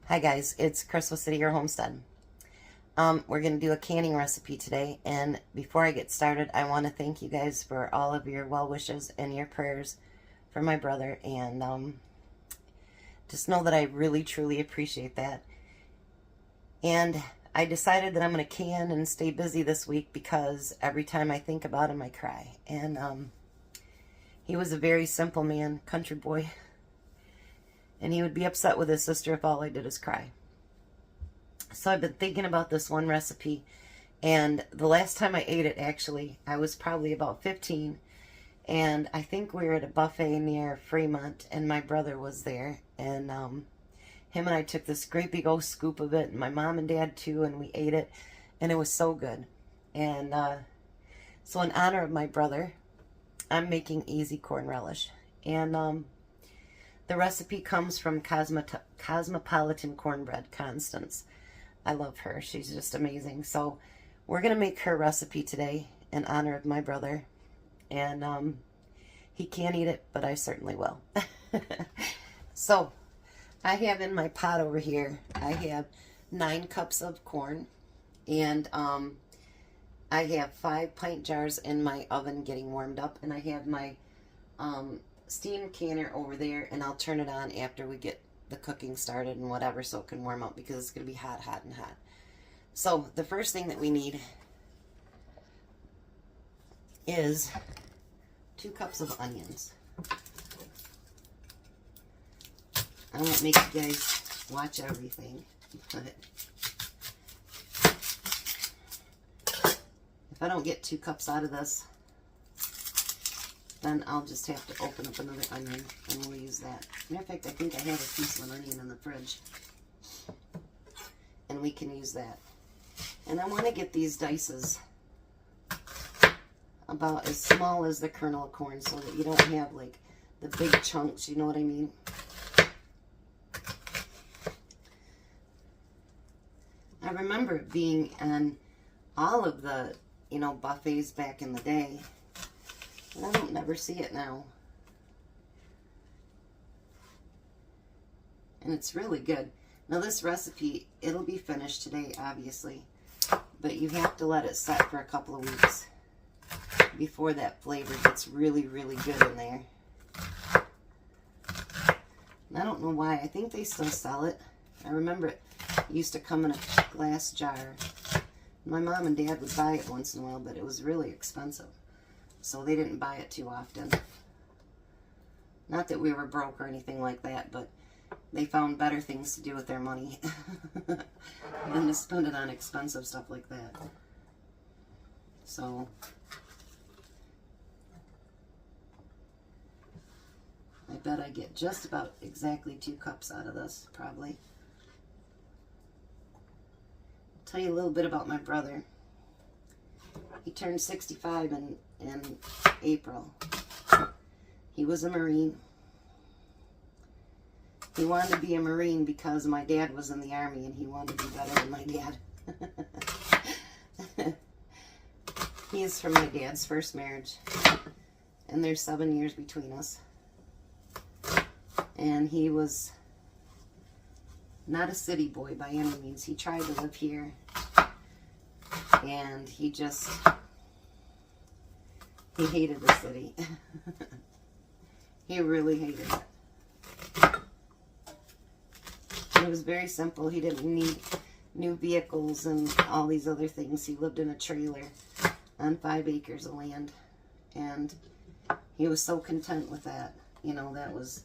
Hi guys, it's Chris with City Your Homestead. We're going to do a canning recipe today, and before I get started, I want to thank you guys for all of your well wishes and your prayers for my brother, and just know that I really truly appreciate that. And I decided that I'm going to can and stay busy this week because every time I think about him I cry. And he was a very simple man, country boy, and he would be upset with his sister if all I did is cry. So I've been thinking about this one recipe, and the last time I ate it, actually, I was probably about 15, and I think we were at a buffet near Fremont, and my brother was there, and him and I took this great big old scoop of it, and my mom and dad too, and we ate it, and it was so good. And so in honor of my brother, I'm making easy corn relish, and the recipe comes from Cosmopolitan Cornbread, Constance. I love her. She's just amazing. So we're going to make her recipe today in honor of my brother. And he can't eat it, but I certainly will. So I have in my pot over here, I have 9 cups of corn. And I have 5 pint jars in my oven getting warmed up. And I have my steam canner over there, and I'll turn it on after we get the cooking started and whatever, so it can warm up, because it's going to be hot, hot, and hot. So the first thing that we need is 2 cups of onions. I won't make you guys watch everything, but if I don't get 2 cups out of this, then I'll just have to open up another onion, and we'll use that. Matter of fact, I think I have a piece of an onion in the fridge, and we can use that. And I want to get these dices about as small as the kernel of corn, so that you don't have like the big chunks, you know what I mean? I remember being on all of the, buffets back in the day. I don't never see it now. And it's really good. Now this recipe, it'll be finished today, obviously. But you have to let it set for a couple of weeks before that flavor gets really, really good in there. And I don't know why. I think they still sell it. I remember it used to come in a glass jar. My mom and dad would buy it once in a while, but it was really expensive. So they didn't buy it too often. Not that we were broke or anything like that, but they found better things to do with their money than to spend it on expensive stuff like that. So I bet I get just about exactly 2 cups out of this, probably. I'll tell you a little bit about my brother. He turned 65 in April. He was a Marine. He wanted to be a Marine because my dad was in the Army, and he wanted to be better than my dad. He is from my dad's first marriage, and there's 7 years between us. And he was not a city boy by any means. He tried to live here, and he hated the city. He really hated it. It was very simple. He didn't need new vehicles and all these other things. He lived in a trailer on 5 acres of land, and he was so content with that. That was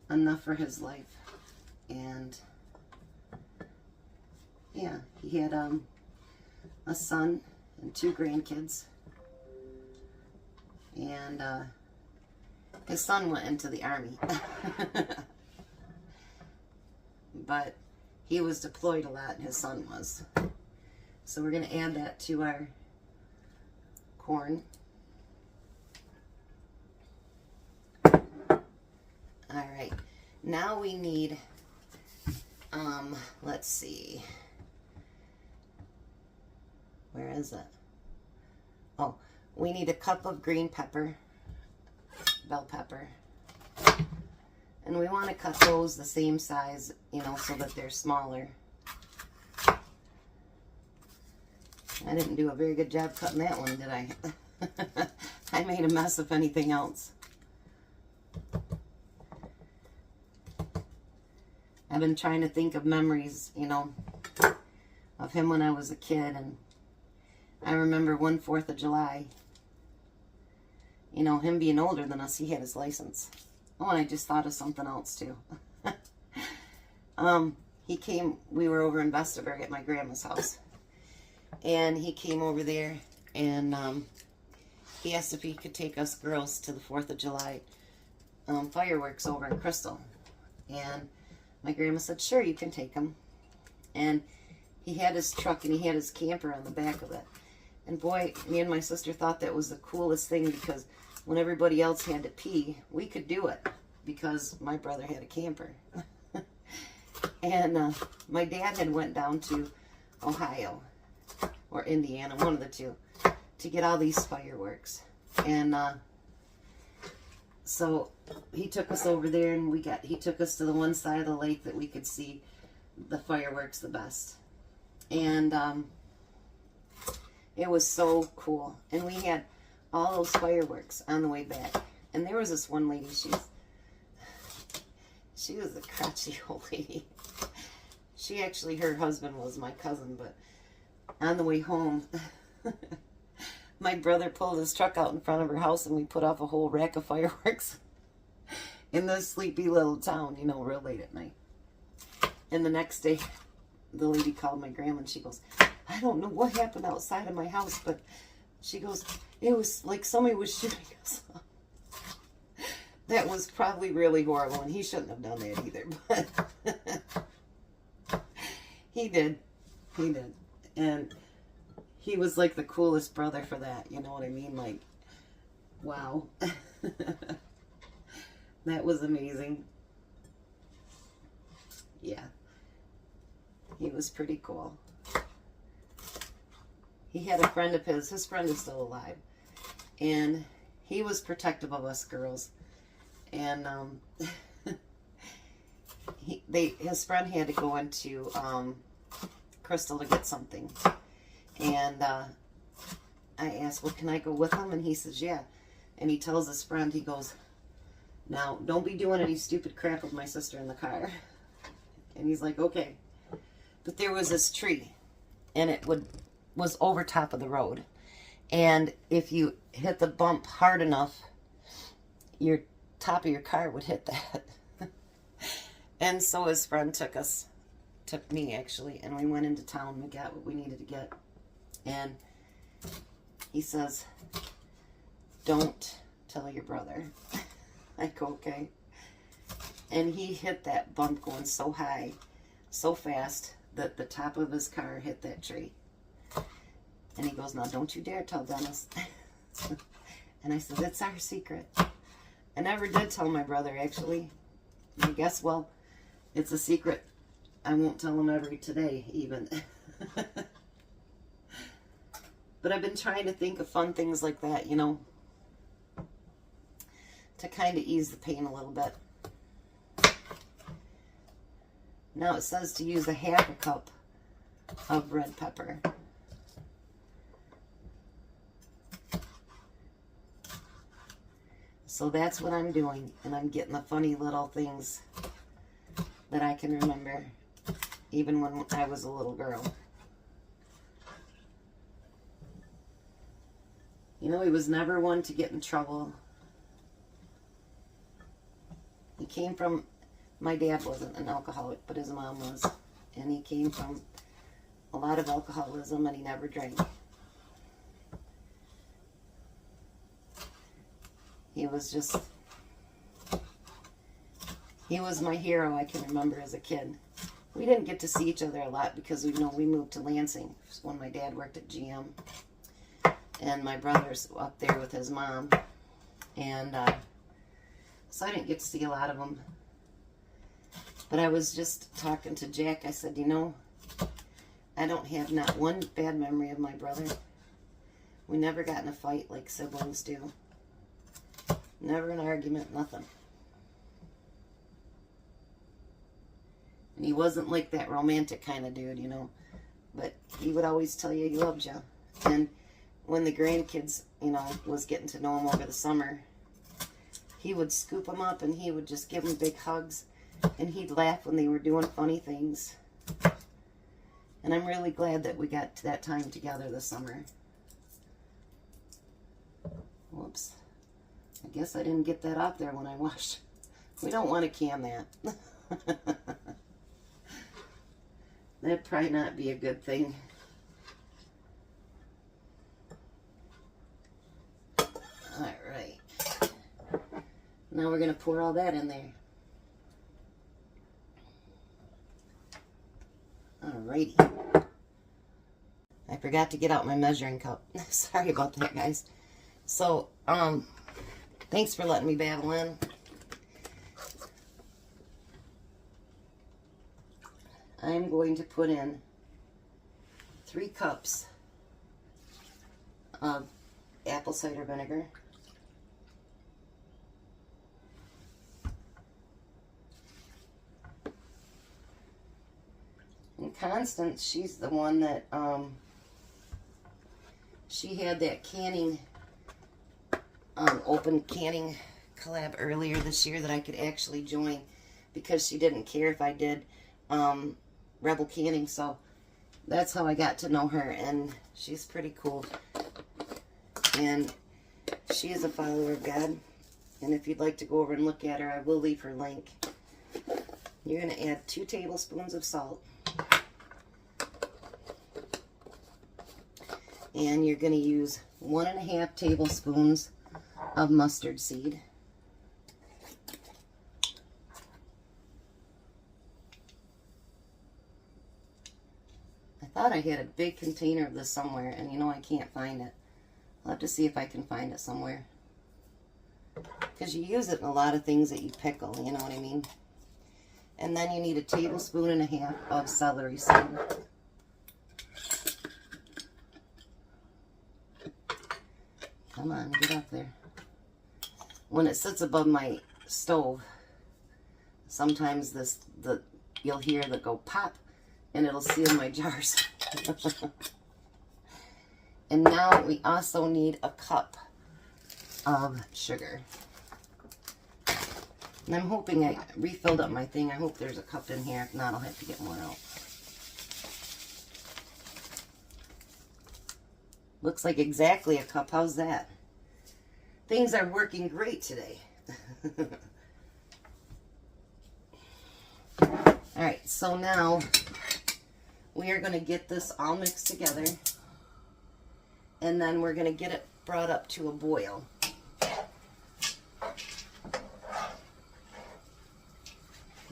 enough for his life. And yeah, he had a son and 2 grandkids. And his son went into the Army. But he was deployed a lot, and his son was. So we're going to add that to our corn. Alright, now we need, let's see. Where is it? Oh, we need a cup of green pepper, bell pepper. And we want to cut those the same size, you know, so that they're smaller. I didn't do a very good job cutting that one, did I? I made a mess of anything else. I've been trying to think of memories, you know, of him when I was a kid. And I remember one 4th of July, you know, him being older than us, he had his license. Oh, and I just thought of something else, too. He came, we were over in Vesterberg at my grandma's house. And he came over there, and he asked if he could take us girls to the 4th of July fireworks over in Crystal. And my grandma said, sure, you can take him. And he had his truck, and he had his camper on the back of it. And boy, me and my sister thought that was the coolest thing, because when everybody else had to pee, we could do it, because my brother had a camper. And my dad had went down to Ohio, or Indiana, one of the two, to get all these fireworks. And so he took us over there, and he took us to the one side of the lake that we could see the fireworks the best. And it was so cool. And we had all those fireworks on the way back. And there was this one lady, she was a crotchety old lady. She actually, her husband was my cousin, but on the way home, my brother pulled his truck out in front of her house, and we put off a whole rack of fireworks in this sleepy little town, you know, real late at night. And the next day, the lady called my grandma, and she goes, I don't know what happened outside of my house, but she goes, it was like somebody was shooting us up. That was probably really horrible, and he shouldn't have done that either, but he did. He did. And he was like the coolest brother for that, you know what I mean? Like, wow. That was amazing. Yeah. He was pretty cool. He had a friend of his friend is still alive, and he was protective of us girls. And his friend had to go into Crystal to get something, and I asked, well, can I go with him? And he says, yeah. And he tells his friend, he goes, now don't be doing any stupid crap with my sister in the car. And he's like, okay. But there was this tree, and it was over top of the road, and if you hit the bump hard enough, your top of your car would hit that. And so his friend took me actually, and we went into town. We got what we needed to get, and he says, don't tell your brother. I go, okay. And he hit that bump going so high, so fast, that the top of his car hit that tree. And he goes, now don't you dare tell Dennis. And I said, it's our secret. I never did tell my brother, actually. I guess, well, it's a secret. I won't tell him today, even. But I've been trying to think of fun things like that, you know, to kind of ease the pain a little bit. Now it says to use a half a cup of red pepper. So that's what I'm doing, and I'm getting the funny little things that I can remember, even when I was a little girl. You know, he was never one to get in trouble. He came from, my dad wasn't an alcoholic, but his mom was. And he came from a lot of alcoholism, and he never drank. He was just, he was my hero, I can remember as a kid. We didn't get to see each other a lot because we moved to Lansing when my dad worked at GM. And my brother's up there with his mom. And so I didn't get to see a lot of them. But I was just talking to Jack. I said, you know, I don't have not one bad memory of my brother. We never got in a fight like siblings do. Never an argument, nothing. And he wasn't like that romantic kind of dude, you know. But he would always tell you he loved you. And when the grandkids, you know, was getting to know him over the summer, he would scoop them up and he would just give them big hugs. And he'd laugh when they were doing funny things. And I'm really glad that we got to that time together this summer. Whoops. I guess I didn't get that out there when I washed. We don't want to can that. That'd probably not be a good thing. Alright. Now we're going to pour all that in there. Alrighty. I forgot to get out my measuring cup. Sorry about that, guys. So, thanks for letting me babble in. I'm going to put in 3 cups of apple cider vinegar. And Constance, she's the one that, she had that canning, open canning collab earlier this year that I could actually join because she didn't care if I did, Rebel Canning, so that's how I got to know her, and she's pretty cool. And she is a follower of God, and if you'd like to go over and look at her, I will leave her link. You're going to add 2 tablespoons of salt, and you're going to use 1.5 tablespoons of mustard seed. I thought I had a big container of this somewhere, and you know I can't find it. I'll have to see if I can find it somewhere. Because you use it in a lot of things that you pickle, you know what I mean? And then you need 1.5 tablespoons of celery seed. Come on, get up there. When it sits above my stove, sometimes you'll hear that go pop, and it'll seal my jars. And now we also need 1 cup of sugar. And I'm hoping I refilled up my thing. I hope there's a cup in here. If not, I'll have to get more out. Looks like exactly 1 cup. How's that? Things are working great today. Alright, so now we are going to get this all mixed together, and then we're going to get it brought up to a boil.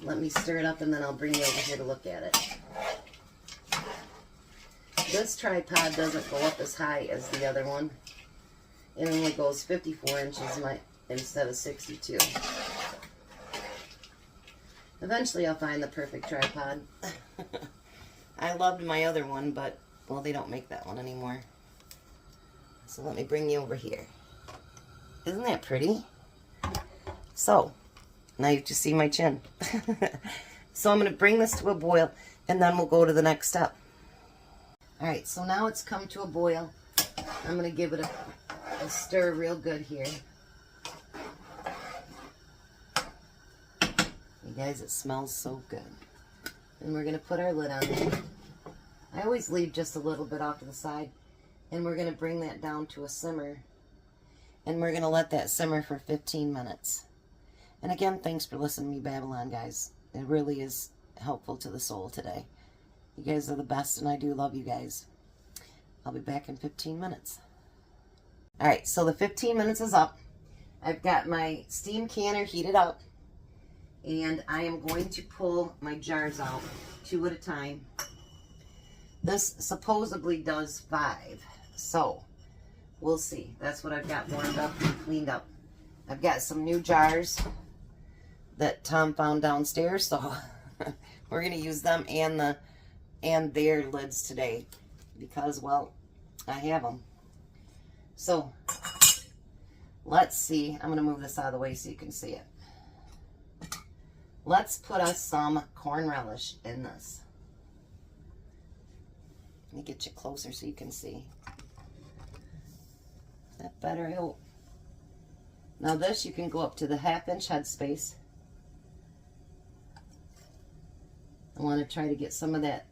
Let me stir it up, and then I'll bring you over here to look at it. This tripod doesn't go up as high as the other one. It only goes 54 inches instead of 62. Eventually I'll find the perfect tripod. I loved my other one, but, well, they don't make that one anymore. So let me bring you over here. Isn't that pretty? So, now you just see my chin. So I'm going to bring this to a boil, and then we'll go to the next step. Alright, so now it's come to a boil. I'm going to give it a stir real good here. You guys, it smells so good. And we're going to put our lid on there. I always leave just a little bit off to the side. And we're going to bring that down to a simmer. And we're going to let that simmer for 15 minutes. And again, thanks for listening to me babble on, guys. It really is helpful to the soul today. You guys are the best, and I do love you guys. I'll be back in 15 minutes. Alright, so the 15 minutes is up. I've got my steam canner heated up. And I am going to pull my jars out 2 at a time. This supposedly does 5. So, we'll see. That's what I've got warmed up and cleaned up. I've got some new jars that Tom found downstairs. So, we're going to use them and their lids today. Because, well, I have them. So, let's see. I'm going to move this out of the way so you can see it. let's put us some corn relish in this. Let me get you closer so you can see. Is that better? I hope. Now this, you can go up to the 1/2 inch headspace. I want to try to get some of that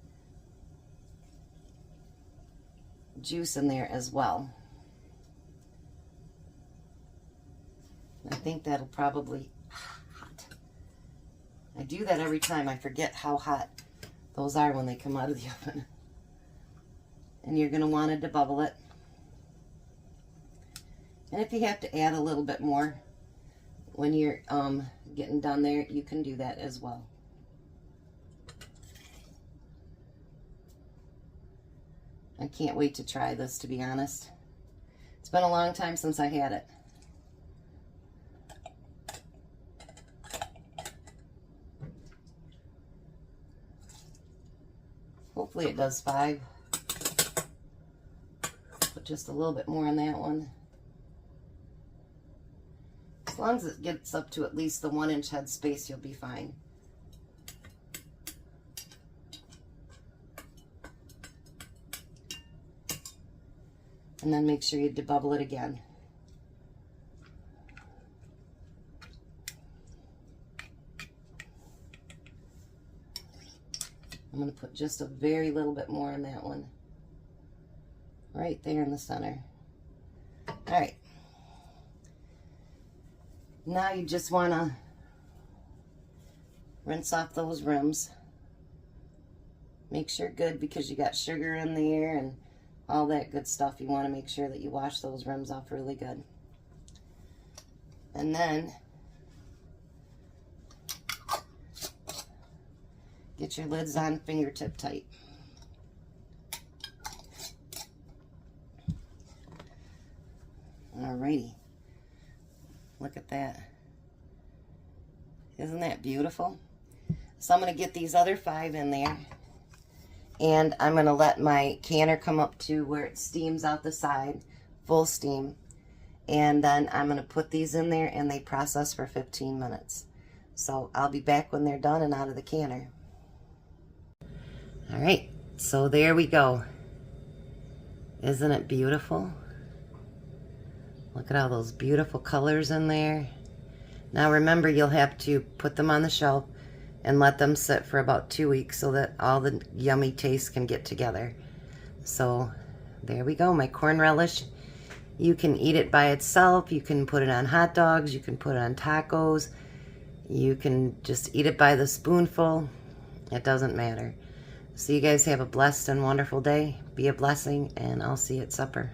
juice in there as well. I think that'll probably hot. I do that every time. I forget how hot those are when they come out of the oven. And you're going to want to debubble it. And if you have to add a little bit more when you're getting done there, you can do that as well. I can't wait to try this, to be honest. It's been a long time since I had it. Hopefully it does 5. Put just a little bit more on that one. As long as it gets up to at least the 1 inch headspace, you'll be fine. And then make sure you debubble it again. I'm going to put just a very little bit more in that one. Right there in the center. Alright. Now you just want to rinse off those rims. Make sure good, because you got sugar in there and all that good stuff. You want to make sure that you wash those rims off really good. And then get your lids on fingertip tight. Alrighty. Look at that. Isn't that beautiful? So I'm going to get these other 5 in there. And I'm going to let my canner come up to where it steams out the side, full steam. And then I'm going to put these in there and they process for 15 minutes. So I'll be back when they're done and out of the canner. Alright, so there we go. Isn't it beautiful? Look at all those beautiful colors in there. Now remember, you'll have to put them on the shelf and let them sit for about 2 weeks so that all the yummy tastes can get together. So there we go, my corn relish. You can eat it by itself, you can put it on hot dogs, you can put it on tacos, you can just eat it by the spoonful. It doesn't matter. So you guys have a blessed and wonderful day. Be a blessing, and I'll see you at supper.